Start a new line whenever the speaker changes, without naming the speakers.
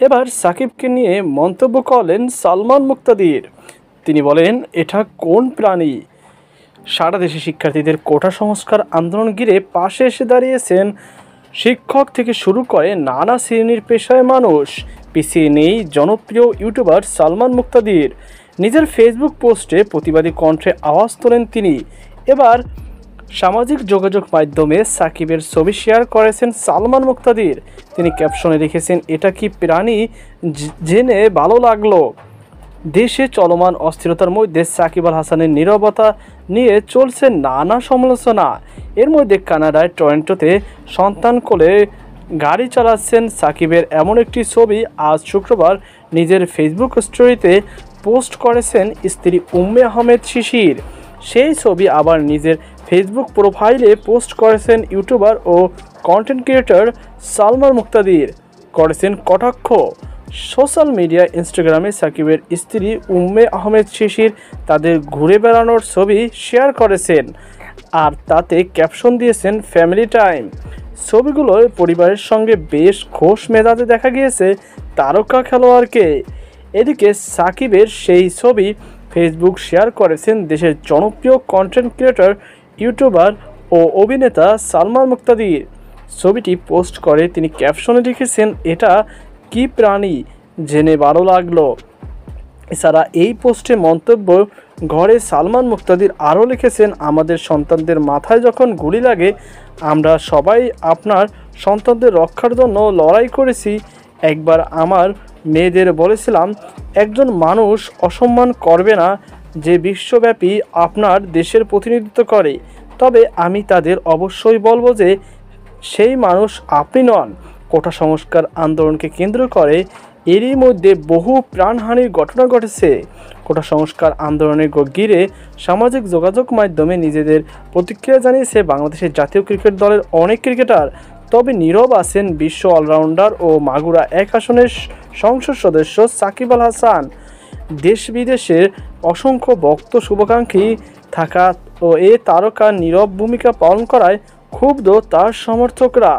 এবার সাকিবকে নিয়ে মন্তব্য করলেন সালমান মুক্তাদির। তিনি বলেন, এটা কোন প্রাণী? সারা দেশে শিক্ষার্থীদের কোটা সংস্কার আন্দোলন ঘিরে পাশে এসে দাঁড়িয়েছেন শিক্ষক থেকে শুরু করে নানা শ্রেণীর পেশায় মানুষ। পিছিয়ে নেই জনপ্রিয় ইউটিউবার সালমান মুক্তাদির। নিজের ফেসবুক পোস্টে প্রতিবাদী কণ্ঠে আওয়াজ তোলেন তিনি। এবার সামাজিক যোগাযোগ মাধ্যমে সাকিবের ছবি শেয়ার করেছেন সালমান মুক্তাদির। তিনি ক্যাপশনে লিখেছেন, এটা কি প্রাণী? জেনে ভালো লাগলো। দেশে চলমান অস্থিরতার মধ্যে সাকিব আল হাসানের নীরবতা নিয়ে চলছে নানা সমালোচনা। এর মধ্যে কানাডায় টরন্টোতে সন্তান কোলে গাড়ি চালাচ্ছেন সাকিবের এমন একটি ছবি আজ শুক্রবার নিজের ফেসবুক স্টোরিতে পোস্ট করেছেন স্ত্রী উম্মে আহমেদ শিশির। সেই ছবি আবার নিজের ফেসবুক প্রোফাইলে পোস্ট করেছেন ইউটিউবার ও কন্টেন্ট ক্রিয়েটর সালমান মুক্তাদির। করেছেন কটাক্ষ। সোশ্যাল মিডিয়া ইনস্টাগ্রামে সাকিবের স্ত্রী উম্মে আহমেদ শিশির তাদের ঘুরে বেড়ানোর ছবি শেয়ার করেছেন, আর তাতে ক্যাপশন দিয়েছেন ফ্যামিলি টাইম। ছবিগুলোয় পরিবারের সঙ্গে বেশ খোশ মেজাজে দেখা গিয়েছে তারকা খেলোয়াড়কে। এদিকে সাকিবের সেই ছবি ফেসবুক শেয়ার করেছেন দেশের জনপ্রিয় কন্টেন্ট ক্রিয়েটর, ইউটিউবার ও অভিনেতা সালমান মুক্তাদির। ছবিটি পোস্ট করে তিনি ক্যাপশনে লিখেছেন, এটা কি প্রাণী? জেনে ভালো লাগলো। এছাড়া এই পোস্টে মন্তব্য ঘরে সালমান মুক্তাদির আরও লিখেছেন, আমাদের সন্তানদের মাথায় যখন গুলি লাগে আমরা সবাই আপনার সন্তানদের রক্ষার জন্য লড়াই করেছি। একবার আমার মেয়েদের বলেছিলাম, একজন মানুষ অসম্মান করবে না যে বিশ্বব্যাপী আপনার দেশের প্রতিনিধিত্ব করে, তবে আমি তাদের অবশ্যই বলবো যে সেই মানুষ আপনি নন। কোটা সংস্কার আন্দোলনকে কেন্দ্র করে এরই মধ্যে বহু প্রাণহানির ঘটনা ঘটেছে। কোটা সংস্কার আন্দোলনের ঘিরে সামাজিক যোগাযোগ মাধ্যমে নিজেদের প্রতিক্রিয়া জানিয়েছে বাংলাদেশের জাতীয় ক্রিকেট দলের অনেক ক্রিকেটার। তবে নীরব আছেন বিশ্ব অলরাউন্ডার ও মাগুরা 1 আসনের সংসদ সদস্য সাকিব আল হাসান। দেশ বিদেশের অসংখ্য ভক্ত শুভাকাঙ্ক্ষী থাকা ও এ তারকা নীরব ভূমিকা পালন করায় ক্ষুব্ধ তার সমর্থকরা।